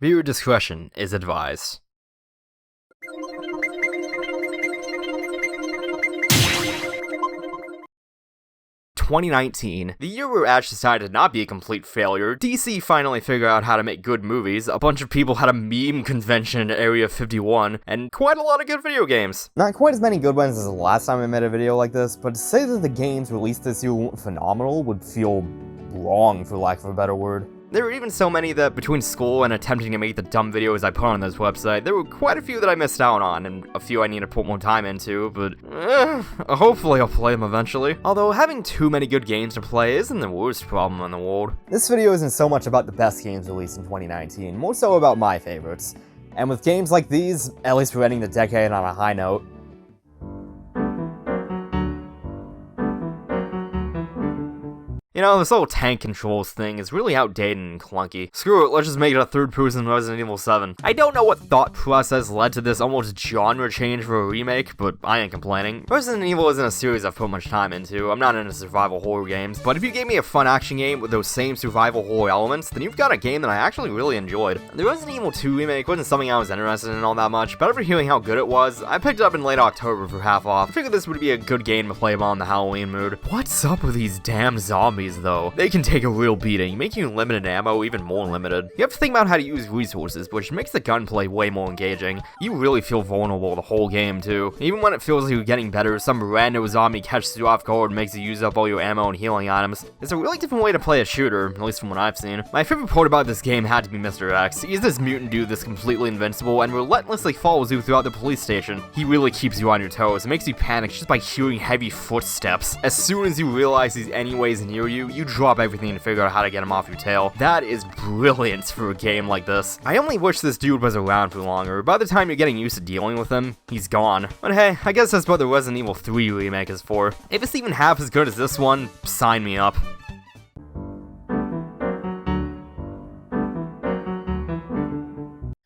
Viewer discretion is advised. 2019, the year where Ash decided to not be a complete failure. DC finally figured out how to make good movies, a bunch of people had a meme convention in Area 51, and quite a lot of good video games. Not quite as many good ones as the last time I made a video like this, but to say that the games released this year weren't phenomenal would feel wrong, for lack of a better word. There were even so many that, between school and attempting to make the dumb videos I put on this website, there were quite a few that I missed out on, and a few I need to put more time into, but hopefully I'll play them eventually. Although, having too many good games to play isn't the worst problem in the world. This video isn't so much about the best games released in 2019, more so about my favorites. And with games like these, at least we're ending the decade on a high note. You know, this whole tank controls thing is really outdated and clunky. Screw it, let's just make it a third-person Resident Evil 7. I don't know what thought process led to this almost genre change for a remake, but I ain't complaining. Resident Evil isn't a series I've put much time into. I'm not into survival horror games, but if you gave me a fun action game with those same survival horror elements, then you've got a game that I actually really enjoyed. The Resident Evil 2 remake wasn't something I was interested in all that much, but after hearing how good it was, I picked it up in late October for half off. I figured this would be a good game to play while in the Halloween mood. What's up with these damn zombies, though? They can take a real beating, making limited ammo even more limited. You have to think about how to use resources, which makes the gunplay way more engaging. You really feel vulnerable the whole game, too. Even when it feels like you're getting better, some random zombie catches you off guard and makes you use up all your ammo and healing items. It's a really different way to play a shooter, at least from what I've seen. My favorite part about this game had to be Mr. X. He's this mutant dude that's completely invincible and relentlessly follows you throughout the police station. He really keeps you on your toes and makes you panic just by hearing heavy footsteps. As soon as you realize he's anyways near you, you drop everything to figure out how to get him off your tail. That is brilliant for a game like this. I only wish this dude was around for longer. By the time you're getting used to dealing with him, he's gone. But hey, I guess that's what the Resident Evil 3 remake is for. If it's even half as good as this one, sign me up.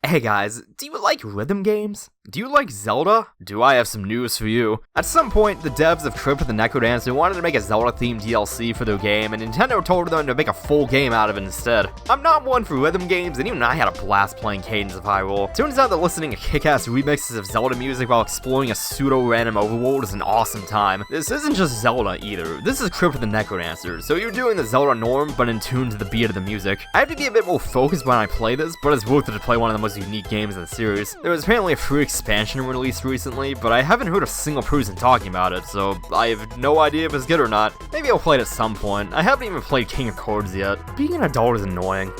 Hey guys, do you like rhythm games? Do you like Zelda? Do I have some news for you? At some point, the devs of Trip of the Necrodancer wanted to make a Zelda-themed DLC for their game, and Nintendo told them to make a full game out of it instead. I'm not one for rhythm games, and even I had a blast playing Cadence of Hyrule. Turns out that listening to kick-ass remixes of Zelda music while exploring a pseudo-random overworld is an awesome time. This isn't just Zelda either, this is Trip of the Necrodancer, so you're doing the Zelda norm, but in tune to the beat of the music. I have to be a bit more focused when I play this, but it's worth it to play one of the most unique games in the series. There was apparently a free expansion released recently, but I haven't heard a single person talking about it, so I have no idea if it's good or not. Maybe I'll play it at some point. I haven't even played King of Cards yet. Being an adult is annoying.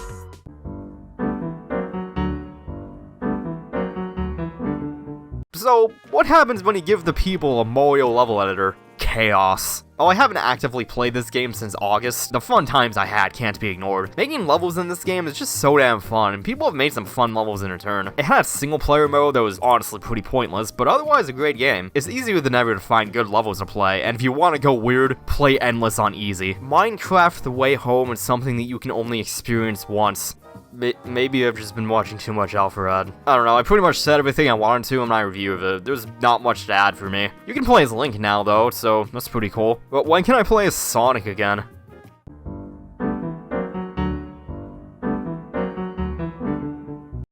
So, what happens when you give the people a Mario level editor? Chaos. While I haven't actively played this game since August, the fun times I had can't be ignored. Making levels in this game is just so damn fun, and people have made some fun levels in return. It had a single player mode that was honestly pretty pointless, but otherwise a great game. It's easier than ever to find good levels to play, and if you want to go weird, play Endless on easy. Minecraft The Way Home is something that you can only experience once. Maybe I've just been watching too much Alpharad. I don't know, I pretty much said everything I wanted to in my review of it. There's not much to add for me. You can play as Link now though, so that's pretty cool. But when can I play as Sonic again?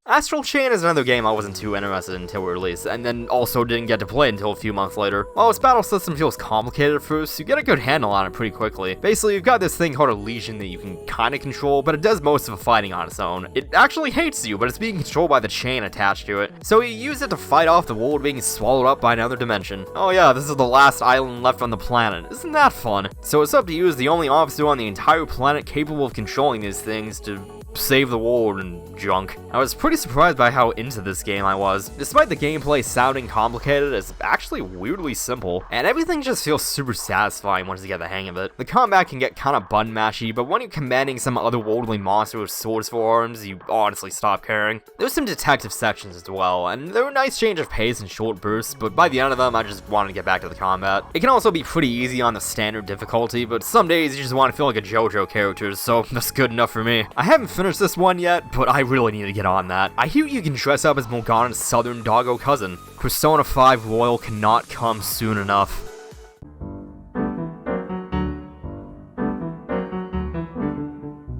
Astral Chain is another game I wasn't too interested in until release, and then also didn't get to play until a few months later. While its battle system feels complicated at first, you get a good handle on it pretty quickly. Basically, you've got this thing called a Legion that you can kinda control, but it does most of the fighting on its own. It actually hates you, but it's being controlled by the chain attached to it. So you use it to fight off the world being swallowed up by another dimension. Oh yeah, this is the last island left on the planet. Isn't that fun? So it's up to you as the only officer on the entire planet capable of controlling these things to save the world and junk. I was pretty surprised by how into this game I was. Despite the gameplay sounding complicated, it's actually weirdly simple, and everything just feels super satisfying once you get the hang of it. The combat can get kinda button mashy, but when you're commanding some otherworldly monster with swords for arms, you honestly stop caring. There's some detective sections as well, and they're a nice change of pace and short bursts, but by the end of them, I just wanted to get back to the combat. It can also be pretty easy on the standard difficulty, but some days you just want to feel like a JoJo character, so that's good enough for me. I haven't finished this one yet, but I really need to get on that. I hear you can dress up as Morgana's southern doggo cousin. Persona 5 Royal cannot come soon enough.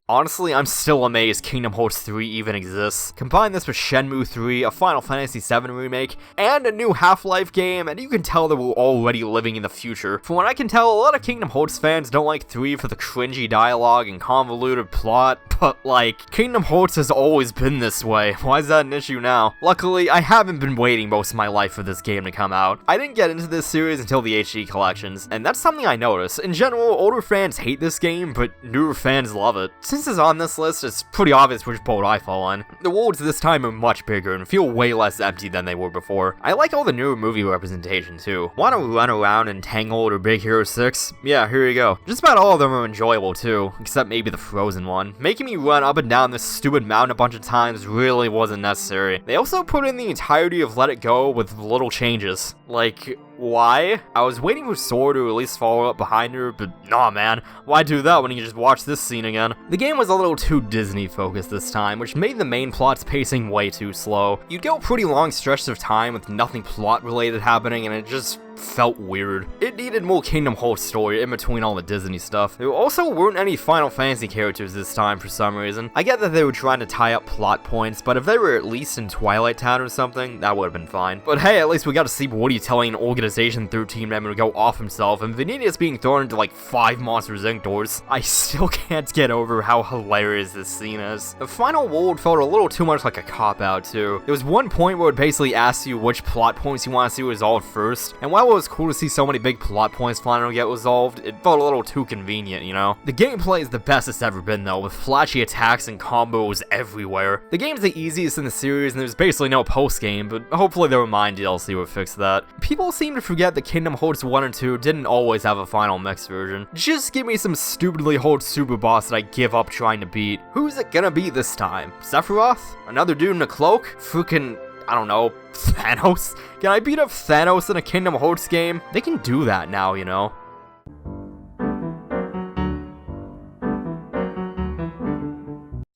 Honestly, I'm still amazed Kingdom Hearts 3 even exists. Combine this with Shenmue 3, a Final Fantasy VII remake, and a new Half-Life game, and you can tell that we're already living in the future. From what I can tell, a lot of Kingdom Hearts fans don't like 3 for the cringy dialogue and convoluted plot, but like, Kingdom Hearts has always been this way. Why is that an issue now? Luckily, I haven't been waiting most of my life for this game to come out. I didn't get into this series until the HD collections, and that's something I noticed. In general, older fans hate this game, but newer fans love it. Since it's on this list, it's pretty obvious which boat I fall on. The worlds this time are much bigger and feel way less empty than they were before. I like all the newer movie representation too. Wanna run around in Tangled or Big Hero 6? Yeah, here you go. Just about all of them are enjoyable too, except maybe the Frozen one. Making me run up and down this stupid mountain a bunch of times really wasn't necessary. They also put in the entirety of Let It Go with little changes. Like, why? I was waiting for Sora to at least follow up behind her, but nah man, why do that when you can just watch this scene again? The game was a little too Disney focused this time, which made the main plot's pacing way too slow. You'd go pretty long stretches of time with nothing plot related happening, and it just felt weird. It needed more Kingdom Hearts story in between all the Disney stuff. There also weren't any Final Fantasy characters this time for some reason. I get that they were trying to tie up plot points, but if they were at least in Twilight Town or something, that would have been fine. But hey, at least we got to see Woody telling an Organization 13 member to go off himself, and Vanitas being thrown into like 5 Monsters Inc. doors. I still can't get over how hilarious this scene is. The final world felt a little too much like a cop-out too. There was one point where it basically asks you which plot points you want to see resolved first, and while it was cool to see so many big plot points finally get resolved, it felt a little too convenient, you know? The gameplay is the best it's ever been though, with flashy attacks and combos everywhere. The game's the easiest in the series and there's basically no post-game, but hopefully the Remind DLC will fix that. People seem to forget that Kingdom Hearts 1 and 2 didn't always have a final mix version. Just give me some stupidly hard super boss that I give up trying to beat. Who's it gonna be this time? Sephiroth? Another dude in a cloak? Freaking, I don't know, Thanos? Can I beat up Thanos in a Kingdom Hearts game? They can do that now, you know?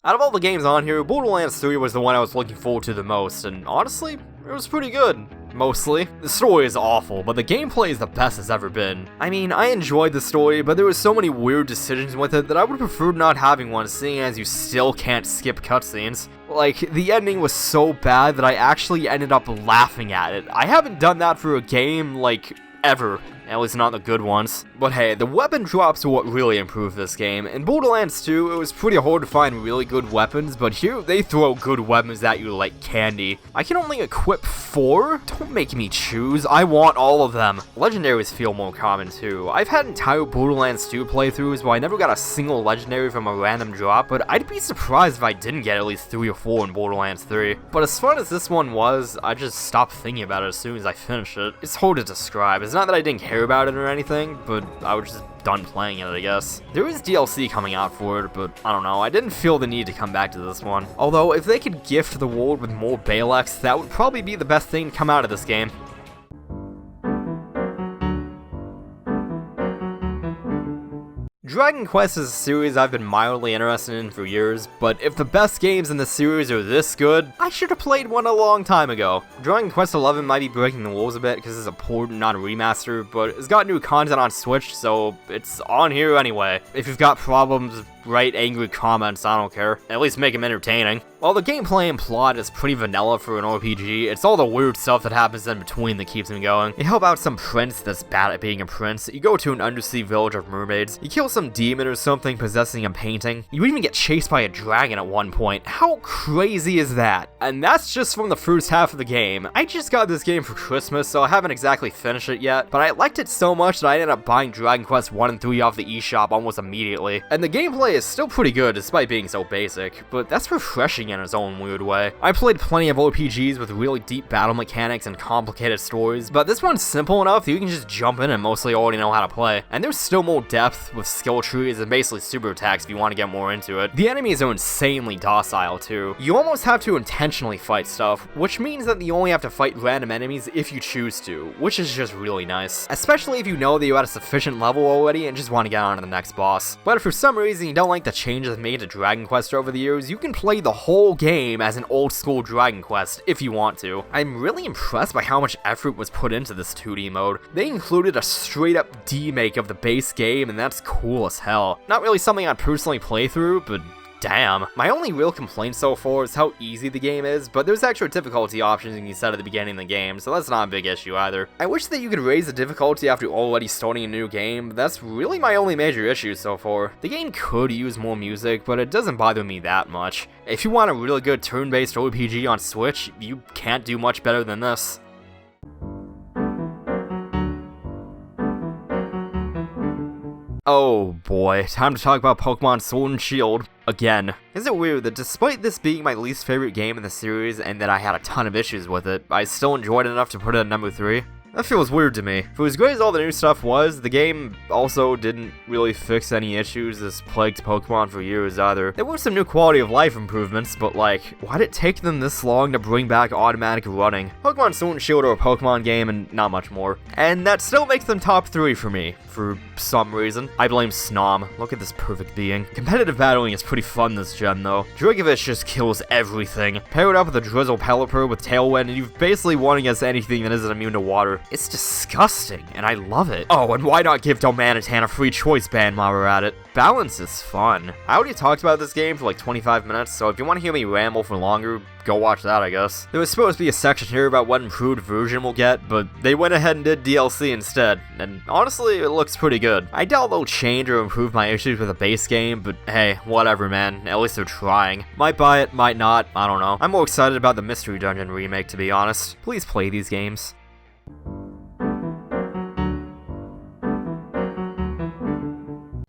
Out of all the games on here, Borderlands 3 was the one I was looking forward to the most, and honestly, it was pretty good. Mostly. The story is awful, but the gameplay is the best it's ever been. I mean, I enjoyed the story, but there were so many weird decisions with it that I would prefer not having one, seeing as you still can't skip cutscenes. Like, the ending was so bad that I actually ended up laughing at it. I haven't done that for a game, like, ever. At least not the good ones. But hey, the weapon drops are what really improved this game. In Borderlands 2, it was pretty hard to find really good weapons, but here they throw good weapons at you like candy. I can only equip 4? Don't make me choose, I want all of them. Legendaries feel more common too. I've had entire Borderlands 2 playthroughs where I never got a single legendary from a random drop, but I'd be surprised if I didn't get at least 3 or 4 in Borderlands 3. But as fun as this one was, I just stopped thinking about it as soon as I finished it. It's hard to describe. It's not that I didn't care about it or anything, but I was just done playing it, I guess. There is DLC coming out for it, but I don't know, I didn't feel the need to come back to this one. Although, if they could gift the world with more Balex, that would probably be the best thing to come out of this game. Dragon Quest is a series I've been mildly interested in for years, but if the best games in the series are this good, I should have played one a long time ago. Dragon Quest XI might be breaking the rules a bit because it's a port, not a remaster, but it's got new content on Switch, so it's on here anyway. If you've got problems, write angry comments, I don't care. At least make them entertaining. While the gameplay and plot is pretty vanilla for an RPG, it's all the weird stuff that happens in between that keeps me going. You help out some prince that's bad at being a prince, you go to an undersea village of mermaids, you kill some demon or something possessing a painting, you even get chased by a dragon at one point. How crazy is that? And that's just from the first half of the game. I just got this game for Christmas, so I haven't exactly finished it yet, but I liked it so much that I ended up buying Dragon Quest 1 and 3 off the eShop almost immediately. And the gameplay is still pretty good despite being so basic, but that's refreshing in its own weird way. I played plenty of RPGs with really deep battle mechanics and complicated stories, but this one's simple enough that you can just jump in and mostly already know how to play. And there's still more depth with skill trees and basically super attacks if you want to get more into it. The enemies are insanely docile too. You almost have to intentionally fight stuff, which means that you only have to fight random enemies if you choose to, which is just really nice. Especially if you know that you're at a sufficient level already and just want to get on to the next boss. But if for some reason you don't like the changes made to Dragon Quest over the years, you can play the whole game as an old school Dragon Quest if you want to. I'm really impressed by how much effort was put into this 2D mode. They included a straight up demake of the base game, and that's cool as hell. Not really something I'd personally play through, but damn. My only real complaint so far is how easy the game is, but there's extra difficulty options you can set at the beginning of the game, so that's not a big issue either. I wish that you could raise the difficulty after already starting a new game, but that's really my only major issue so far. The game could use more music, but it doesn't bother me that much. If you want a really good turn-based RPG on Switch, you can't do much better than this. Oh boy, time to talk about Pokemon Sword and Shield again. Is it weird that despite this being my least favorite game in the series and that I had a ton of issues with it, I still enjoyed it enough to put it at number 3? That feels weird to me. For as great as all the new stuff was, the game also didn't really fix any issues that's plagued Pokemon for years either. There were some new quality of life improvements, but like, why'd it take them this long to bring back automatic running? Pokemon Sword and Shield are a Pokemon game and not much more. And that still makes them top 3 for me, for some reason. I blame Snom. Look at this perfect being. Competitive battling is pretty fun this gen though. Dragovich just kills everything. Pair it up with a Drizzle Pelipper with Tailwind and you've basically won against anything that isn't immune to water. It's disgusting, and I love it. Oh, and why not give Domanitan a free choice band while we're at it? Balance is fun. I already talked about this game for like 25 minutes, so if you want to hear me ramble for longer, go watch that, I guess. There was supposed to be a section here about what improved version we'll get, but they went ahead and did DLC instead, and honestly, it looks pretty good. I doubt they'll change or improve my issues with the base game, but hey, whatever, man. At least they're trying. Might buy it, might not, I don't know. I'm more excited about the Mystery Dungeon remake, to be honest. Please play these games.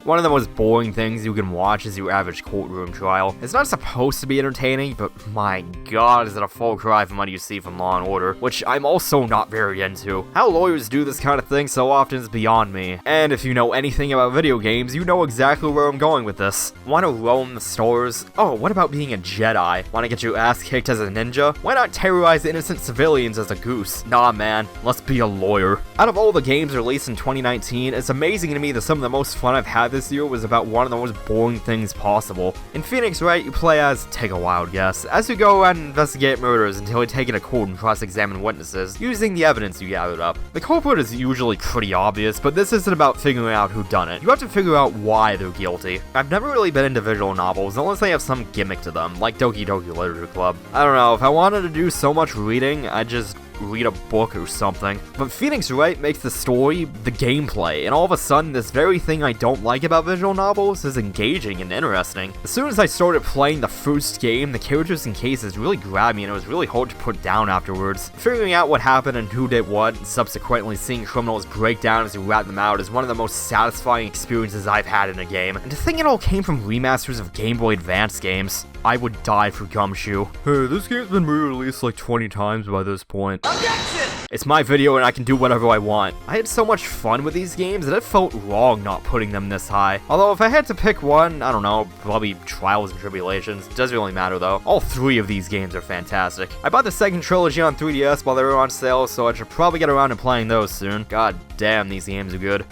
One of the most boring things you can watch is your average courtroom trial. It's not supposed to be entertaining, but my god is it a full cry from what you see from Law & Order, which I'm also not very into. How lawyers do this kind of thing so often is beyond me. And if you know anything about video games, you know exactly where I'm going with this. Want to roam the stores? Oh, what about being a Jedi? Want to get your ass kicked as a ninja? Why not terrorize innocent civilians as a goose? Nah man, let's be a lawyer. Out of all the games released in 2019, it's amazing to me that some of the most fun I've had this year was about one of the most boring things possible. In Phoenix Wright, you play as, take a wild guess, as you go around and investigate murders until you take it to court and cross-examine witnesses, using the evidence you gathered up. The culprit is usually pretty obvious, but this isn't about figuring out who done it. You have to figure out why they're guilty. I've never really been into visual novels unless they have some gimmick to them, like Doki Doki Literature Club. I don't know, if I wanted to do so much reading, I'd just read a book or something. But Phoenix Wright makes the story the gameplay, and all of a sudden this very thing I don't like about visual novels is engaging and interesting. As soon as I started playing the first game, the characters and cases really grabbed me and it was really hard to put down afterwards. Figuring out what happened and who did what, and subsequently seeing criminals break down as you rat them out is one of the most satisfying experiences I've had in a game. And to think it all came from remasters of Game Boy Advance games, I would die for Gumshoe. Hey, this game's been re-released like 20 times by this point. Objection! It's my video and I can do whatever I want. I had so much fun with these games that it felt wrong not putting them this high. Although if I had to pick one, I don't know, probably Trials and Tribulations. It doesn't really matter though. All 3 of these games are fantastic. I bought the second trilogy on 3DS while they were on sale, so I should probably get around to playing those soon. God damn, these games are good.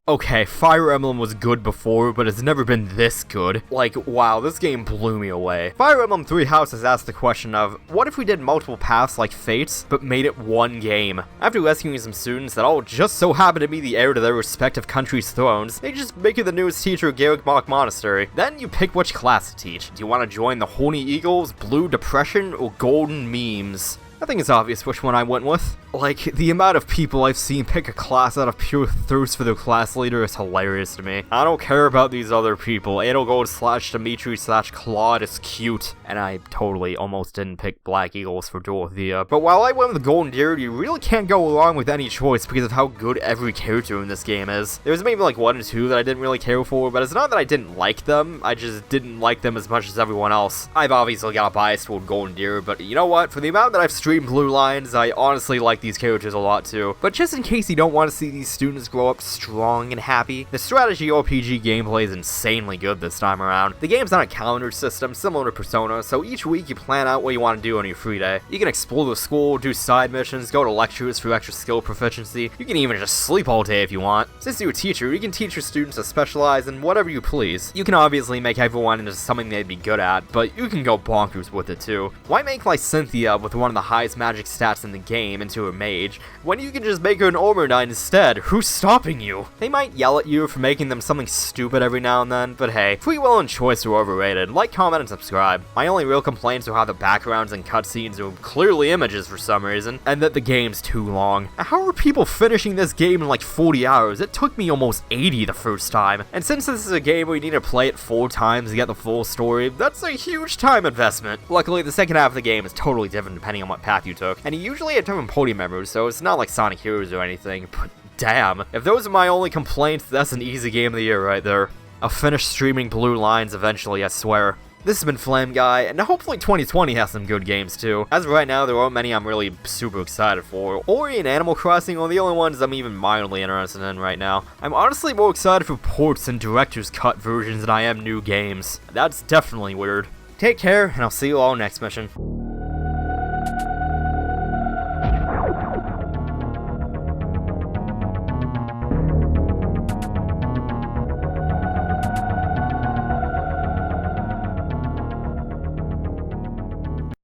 Okay, Fire Emblem was good before, but it's never been this good. Like, wow, this game blew me away. Fire Emblem Three Houses asked the question of, what if we did multiple paths like Fates, but made it one game? After rescuing some students that all just so happen to be the heir to their respective countries' thrones, they just make you the newest teacher of Garrick Mach Monastery. Then you pick which class to teach. Do you want to join the Horny Eagles, Blue Depression, or Golden Memes? I think it's obvious which one I went with. Like, the amount of people I've seen pick a class out of pure thirst for their class leader is hilarious to me. I don't care about these other people. Edelgold / Dimitri / Claude is cute. And I totally almost didn't pick Black Eagles for Dorothea. But while I went with Golden Deer, you really can't go wrong with any choice because of how good every character in this game is. There's maybe like 1 or 2 that I didn't really care for, but it's not that I didn't like them, I just didn't like them as much as everyone else. I've obviously got a bias toward Golden Deer, but you know what? For the amount that I've streamed Blue Lines, I honestly like these characters a lot too. But just in case you don't want to see these students grow up strong and happy, the strategy RPG gameplay is insanely good this time around. The game's on a calendar system similar to Persona, so each week you plan out what you want to do on your free day. You can explore the school, do side missions, go to lectures for extra skill proficiency. You can even just sleep all day if you want. Since you're a teacher, you can teach your students to specialize in whatever you please. You can obviously make everyone into something they'd be good at, but you can go bonkers with it too. Why make Lysynthia with one of the highest magic stats in the game into a mage, when you can just make her an armor knight instead? Who's stopping you? They might yell at you for making them something stupid every now and then, but hey, free will and choice are overrated. Like, comment, and subscribe. My only real complaints are how the backgrounds and cutscenes are clearly images for some reason, and that the game's too long. How are people finishing this game in like 40 hours? It took me almost 80 the first time. And since this is a game where you need to play it 4 times to get the full story, that's a huge time investment. Luckily, the second half of the game is totally different depending on what path you took, and you usually have different party members, so it's not like Sonic Heroes or anything, but damn. If those are my only complaints, that's an easy game of the year right there. I'll finish streaming Blue Lines eventually, I swear. This has been Flame Guy, and hopefully 2020 has some good games too. As of right now, there aren't many I'm really super excited for. Ori and Animal Crossing are the only ones I'm even mildly interested in right now. I'm honestly more excited for ports and director's cut versions than I am new games. That's definitely weird. Take care, and I'll see you all next mission.